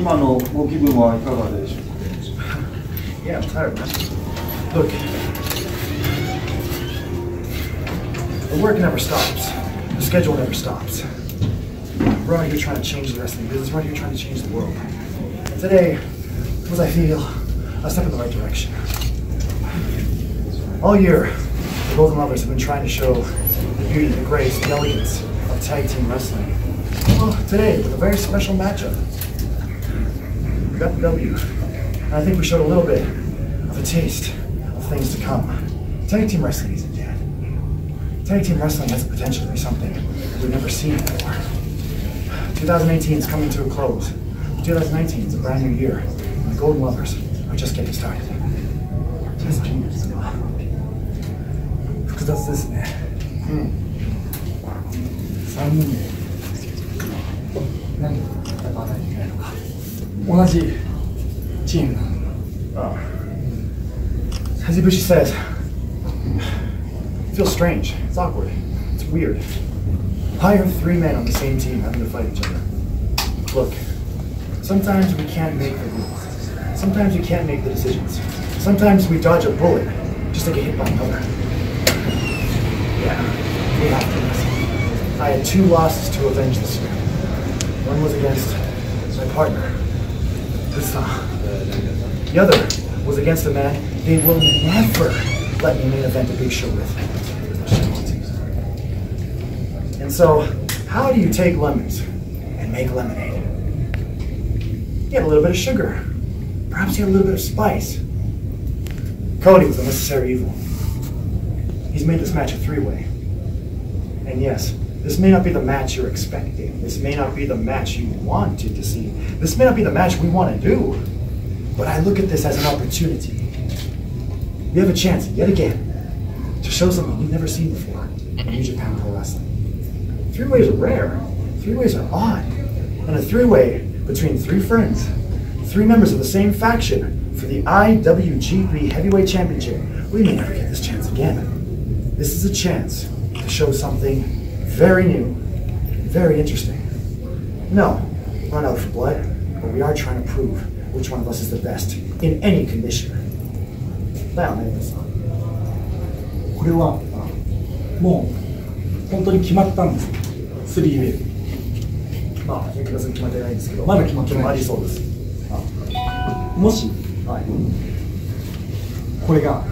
今のご気分はいかがでしょうか。 Yeah, I'm tired, man. Look, the work never stops. The schedule never stops. We're out here trying to change the wrestling business. We're out here trying to change the world. Today was, I feel, a step in the right direction. All year, the Golden Lovers have been trying to show the beauty, the grace, the elegance of tag team wrestling. Well, today, with a very special matchup, we got the W. And I think we showed a little bit of a taste of things to come. Tag team wrestling isn't dead. Tag team wrestling has the potential to be something we've never seen before. 2018 is coming to a close. 2019 is a brand new year, and the Golden Lovers are just getting started. 複雑ですね。3人で何で戦わないといけないのか。同じチームなの。As Ibushi says, it feels strange. It's awkward. It's weird. Why are three men on the same team having to fight each other? Look, sometimes we can't make the rules. Sometimes we can't make the decisions. Sometimes we dodge a bullet just to get hit by another. Yeah, we have to. I had 2 losses to avenge this year. One was against my partner, Kota. The other was against a man they will never let me main event a big show with. And so, how do you take lemons and make lemonade? You add a little bit of sugar. Perhaps you add a little bit of spice. Cody was a necessary evil. He's made this match a 3-way. And yes, this may not be the match you're expecting. This may not be the match you wanted to see. This may not be the match we want to do. But I look at this as an opportunity. We have a chance, yet again, to show something we've never seen before in New Japan Pro Wrestling. 3-ways are rare. 3-ways are odd. And a 3-way between 3 friends, 3 members of the same faction for the IWGP Heavyweight Championship. We may never get this chance again. This is a chance to show something very new, very interesting. No, we're not out for blood, but we are trying to prove which one of us is the best in any condition. だよね。これはもう本当に決まったんです。3-way。まあ、結局決まってないんですけど、まだ決まってない。ありそうです。もし、はい、これが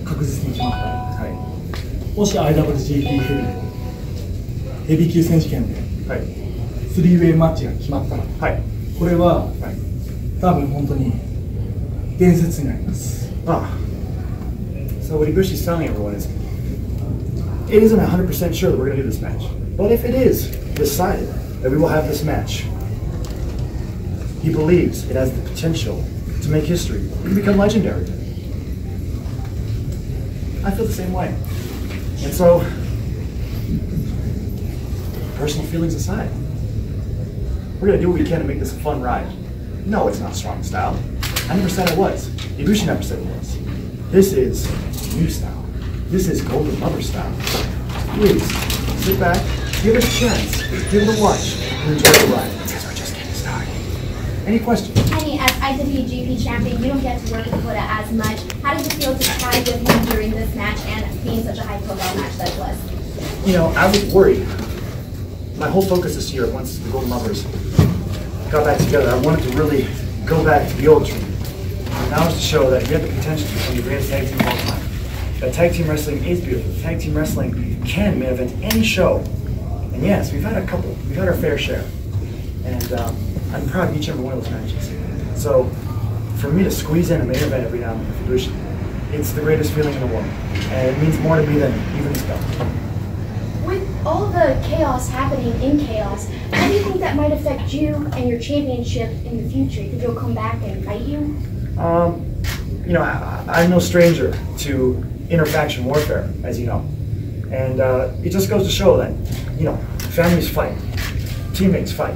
確実に決まったら、はい、もし IWGP ヘビー級選手権で、はい、3-way マッチが決まったら、はい、これは、はい、多分本当に伝説になります。So what Ibushi's telling everyone is, it isn't 100% sure that we're going to do this match. But if it is decided that we will have this match, he believes it has the potential to make history and become legendary. I feel the same way. And so, personal feelings aside, we're going to do what we can to make this a fun ride. No, it's not strong style. I never said it was. Ibushi never said it was. This is new style. This is Golden Lover style. Please, sit back, give it a chance, give it a watch, and enjoy the ride. Because we're just getting started. Any questions? Kenny, as IWGP champion, you don't get to work with Kota as much. How does it feel to tag with him during this match and being such a high-profile match that it was? You know, I was worried. My whole focus this year, once the Golden Lovers got back together, I wanted to really go back to the old dream. And that was to show that we have the potential to become the greatest tag team of all time. That tag team wrestling is beautiful. Tag team wrestling can main event any show. And yes, we've had a couple. We've had our fair share. And I'm proud of each and every one of those matches. So, for me to squeeze in a main event every now and then with Ibushi, it's the greatest feeling in the world. And it means more to me than even this belt. With all the chaos happening in chaos, how do you think that might affect you and your championship in the future? Could you come back and fight you? You know, I'm no stranger to interfaction warfare, as you know. And it just goes to show that, you know, families fight, teammates fight.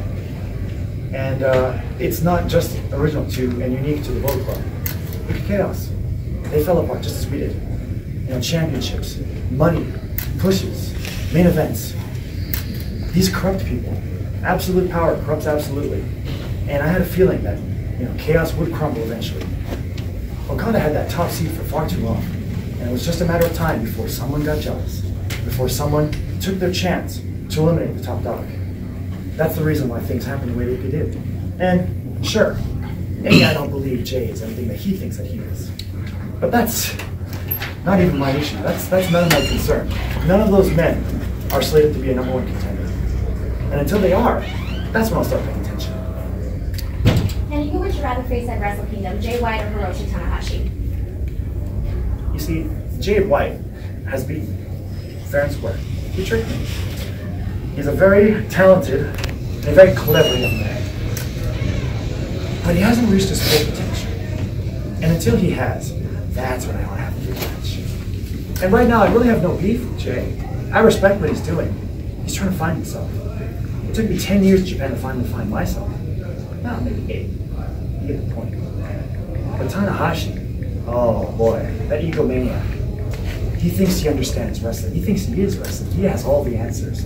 And it's not just original to and unique to the Bullet Club. Look at Chaos. They fell apart just as we did. You know, championships, money, pushes, main events. These corrupt people. Absolute power corrupts absolutely. And I had a feeling that, chaos would crumble eventually. Okada had that top seed for far too long. And it was just a matter of time before someone got jealous, before someone took their chance to eliminate the top dog. That's the reason why things happened the way they did. And sure, maybe I don't believe Jay is everything that he thinks that he is. But that's not even my issue. That's none of my concern. None of those men are slated to be a #1 contender. And until they are, that's when I'll start paying attention. And who would you rather face at Wrestle Kingdom, Jay White or Hiroshi Tanahashi? You see, Jay White has beaten me, fair and square. He tricked me. He's a very talented and a very clever young man. But he hasn't reached his full potential. And until he has, that's when I want to have a big match. And right now, I really have no beef with Jay. I respect what he's doing. He's trying to find himself. It took me 10 years in Japan to finally find myself. Now, maybe 8. You get the point. But Tanahashi, oh boy, that egomaniac. He thinks he understands wrestling. He thinks he is wrestling. He has all the answers.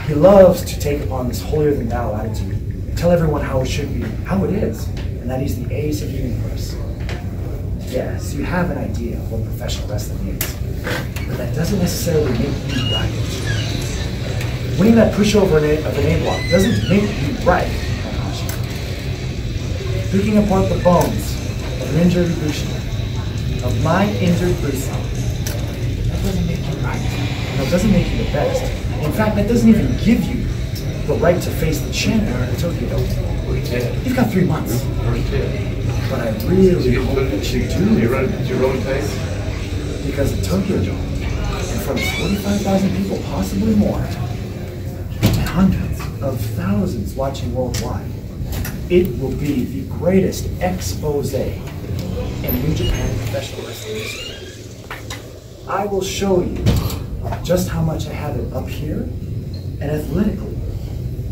He loves to take upon this holier-than-thou attitude, tell everyone how it should be, how it is, and that he's the ace of the universe. Yes, you have an idea of what professional wrestling is, but that doesn't necessarily make you right. Winning that pushover of an A block doesn't make you right. Picking apart the bones of an injured Ibushi, of my injured Bruce, that doesn't make you right. No, it doesn't make you the best. In fact, that doesn't even give you the right to face the champion of the Tokyo Dome. You've got 3 months. But I really hope that you do. Because the Tokyo Dome, in front of 45,000 people, possibly more, and hundreds of thousands watching worldwide, it will be the greatest expose in New Japan professional wrestling history. I will show you just how much I have it up here, and athletically,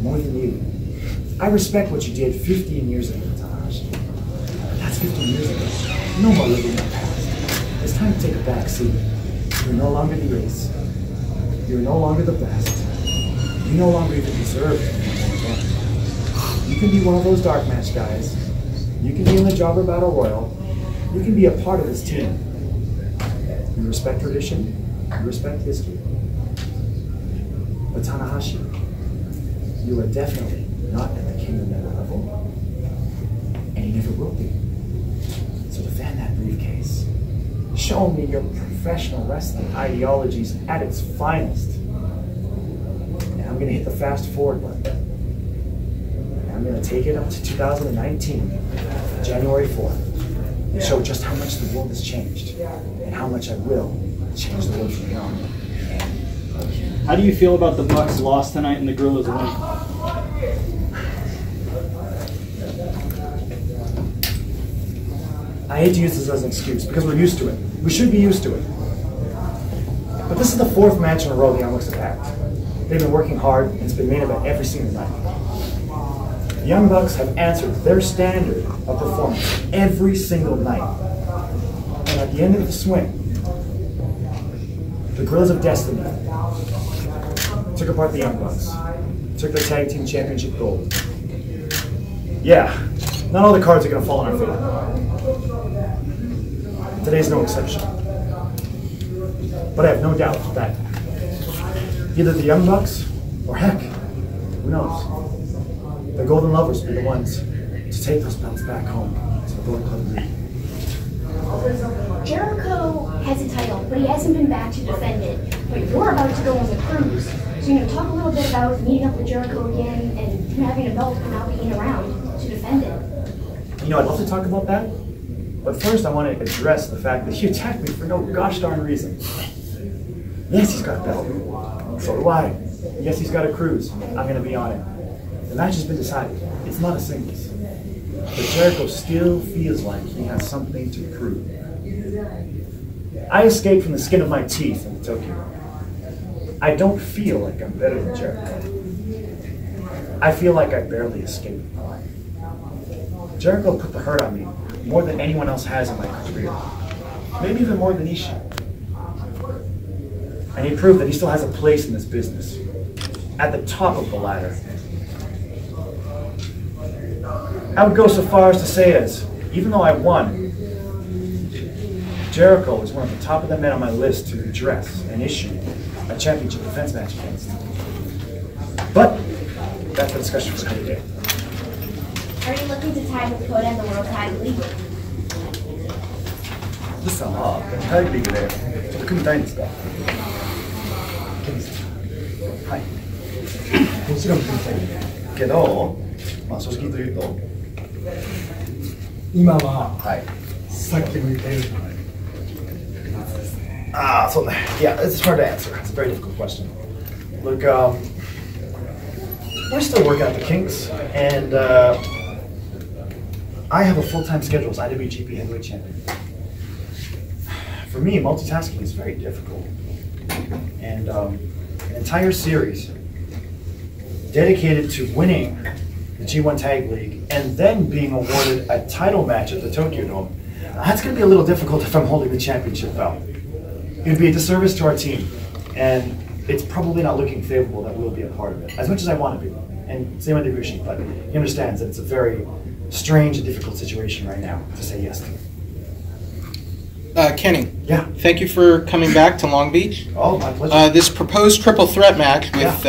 more than you. I respect what you did 15 years ago, Tanahashi. That's 15 years ago. No more living in the past. It's time to take a back seat. You're no longer the ace. You're no longer the best. You no longer even deserve to be again. You can be one of those dark match guys. You can be in the Jobber Battle Royal. You can be a part of this team. You respect tradition. You respect history. But Tanahashi, you are definitely not at the Kingdom Medal level. And you never will be. So defend that briefcase. Show me your professional wrestling ideologies at its finest. And I'm going to hit the fast forward button. And I'm going to take it up to 2019, January 4th, and show just how much the world has changed and how much I will change the world from here on. How do you feel about the Bucks' loss tonight and the Gorillas' win? I hate to use this as an excuse because we're used to it. We should be used to it. But this is the 4th match in a row the Young Bucks have had. They've been working hard and it's been main event every single night. The Young Bucks have answered their standard of performance every single night. And at the end of the swing, the Gorillas of Destiny took apart the Young Bucks, took the Tag Team Championship gold. Yeah, not all the cards are going to fall in our favor. Today's no exception. But I have no doubt that either the Young Bucks, or heck, who knows, the Golden Lovers will be the ones to take those belts back home to the Golden Club League. Jericho has a title, but he hasn't been back to defend it. But you're about to go on the cruise. So talk a little bit about meeting up with Jericho again and him having a belt but not being around to defend it. I'd love to talk about that. But first I want to address the fact that he attacked me for no gosh darn reason. Yes, he's got a belt. So do I. Yes, he's got a cruise. I'm going to be on it. The match has been decided. It's not a singles. But Jericho still feels like he has something to prove. I escaped from the skin of my teeth in Tokyo. I don't feel like I'm better than Jericho. I feel like I barely escaped. Jericho put the hurt on me more than anyone else has in my career. Maybe even more than Ishii. And he proved that he still has a place in this business. At the top of the ladder. I would go so far as to say as, even though I won, Jericho is one of the top of the men on my list to address and issue a championship defense match against. But that's the discussion for today. Are you looking to tie with Kota in the World Tag League? ブスさんはタイリーグでちょっと組みたいんですか？はい。もちろん組みたいね。けど、まあ正直と言うと、今は、はい。さっきも言ったように、Ah, so yeah, it's hard to answer. It's a very difficult question. Look, we're still working out the kinks, and I have a full-time schedule as IWGP Heavyweight Champion. For me, multitasking is very difficult, and an entire series dedicated to winning the G1 Tag League and then being awarded a title match at the Tokyo Dome. That's going to be a little difficult if I'm holding the championship belt. It would be a disservice to our team, and it's probably not looking favorable that we'll be a part of it, as much as I want to be. And same with Ibushi, but he understands that it's a very strange and difficult situation right now to say yes to. Kenny. Yeah. Thank you for coming back to Long Beach. Oh, my pleasure. This proposed triple threat match with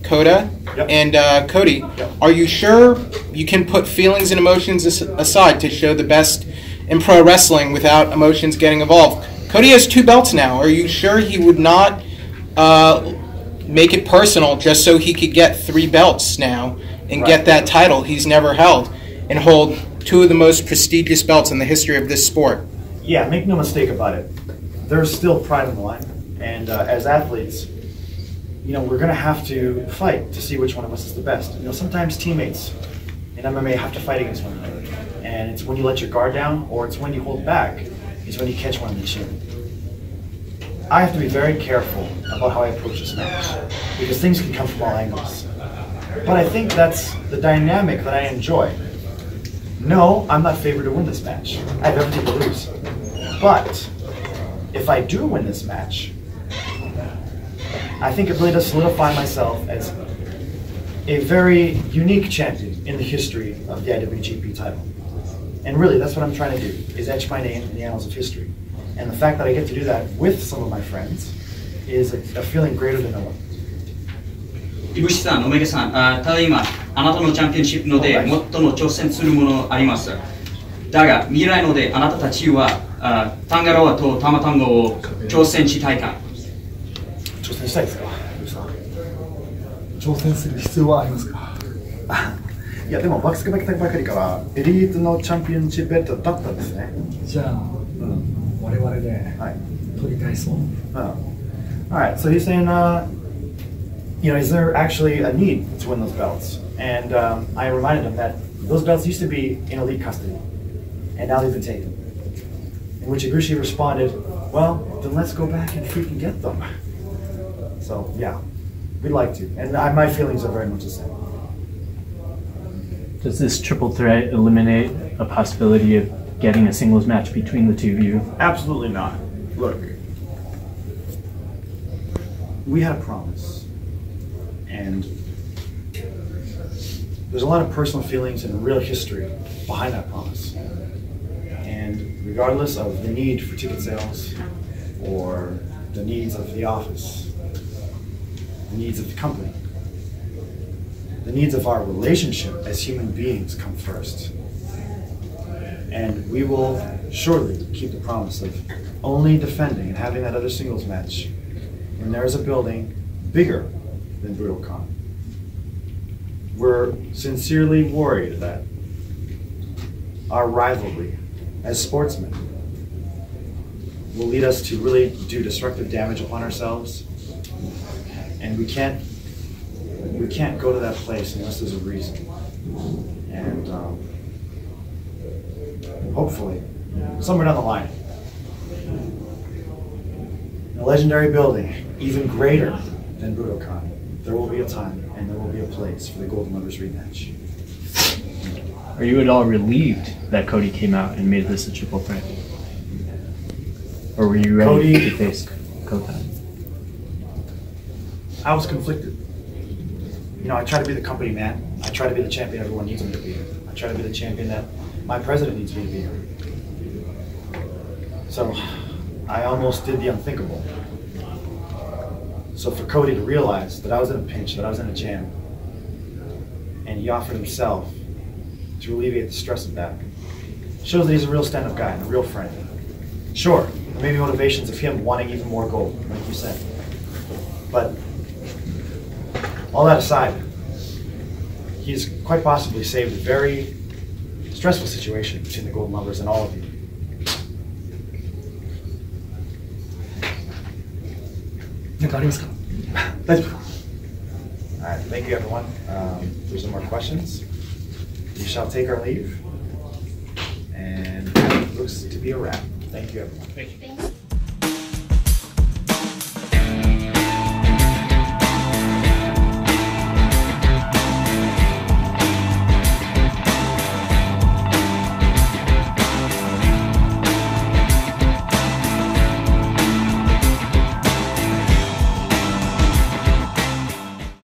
Kota and Cody. Yep. Are you sure you can put feelings and emotions aside to show the best in pro wrestling without emotions getting involved? Cody has 2 belts now. Are you sure he would not make it personal just so he could get 3 belts now and get that title he's never held and hold 2 of the most prestigious belts in the history of this sport? Yeah, make no mistake about it. There's still pride on the line, and as athletes, you know, we're going to have to fight to see which one of us is the best. You know, sometimes teammates in MMA have to fight against one another, and it's when you let your guard down or it's when you hold back is when you catch one in the chin. I have to be very careful about how I approach this match because things can come from all angles. But I think that's the dynamic that I enjoy. No, I'm not favored to win this match. I have everything to lose. But if I do win this match, I think it really does solidify myself as a very unique champion in the history of the IWGP title. And really, that's what I'm trying to do, is etch my name in the annals of history. And the fact that I get to do that with some of my friends is a feeling greater than no one. イブシさん、おめげさん、ただいまあなたのチャンピオンシップので最も挑戦するものあります。だが未来のであなたたちはタンガロアとタマタンゴを挑戦したいか。挑戦したいですか？挑戦する必要はありますか？いやでもバックスが来たばかりからエリートのチャンピオンシップベルトだったんですね。じゃあ、我々で取り返そう。Alright, so he's saying, you know, is there actually a need to win those belts? And I reminded him that those belts used to be in elite custody, and now they've been taken. In which Ibushi responded, well, then let's go back and freaking get them. So, yeah, we'd like to. And my feelings are very much the same. Does this triple threat eliminate a possibility of getting a singles match between the 2 of you? Absolutely not. Look, we had a promise. And there's a lot of personal feelings and real history behind that promise. And regardless of the need for ticket sales or the needs of the office, the needs of the company, the needs of our relationship as human beings come first. And we will surely keep the promise of only defending and having that other singles match when there is a building bigger than Budokan. We're sincerely worried that our rivalry as sportsmen will lead us to really do destructive damage upon ourselves, and we can't go to that place unless there's a reason. And hopefully, somewhere down the line, in a legendary building, even greater than Budokan, there will be a time and there will be a place for the Golden Lovers rematch. Are you at all relieved that Cody came out and made this a triple threat? Or were you ready to face Kota? I was conflicted. You know, I try to be the company man. I try to be the champion everyone needs me to be. I try to be the champion that my president needs me to be. So I almost did the unthinkable. So for Cody to realize that I was in a pinch, that I was in a jam, and he offered himself to alleviate the stress of that, shows that he's a real stand-up guy and a real friend. Sure, there may be motivations of him wanting even more gold, like you said. But all that aside, he's quite possibly saved a very stressful situation between the Golden Lovers and all of you. Alright, thank you everyone. If there's no more questions, we shall take our leave. And that looks to be a wrap. Thank you everyone. Thank you. Thanks.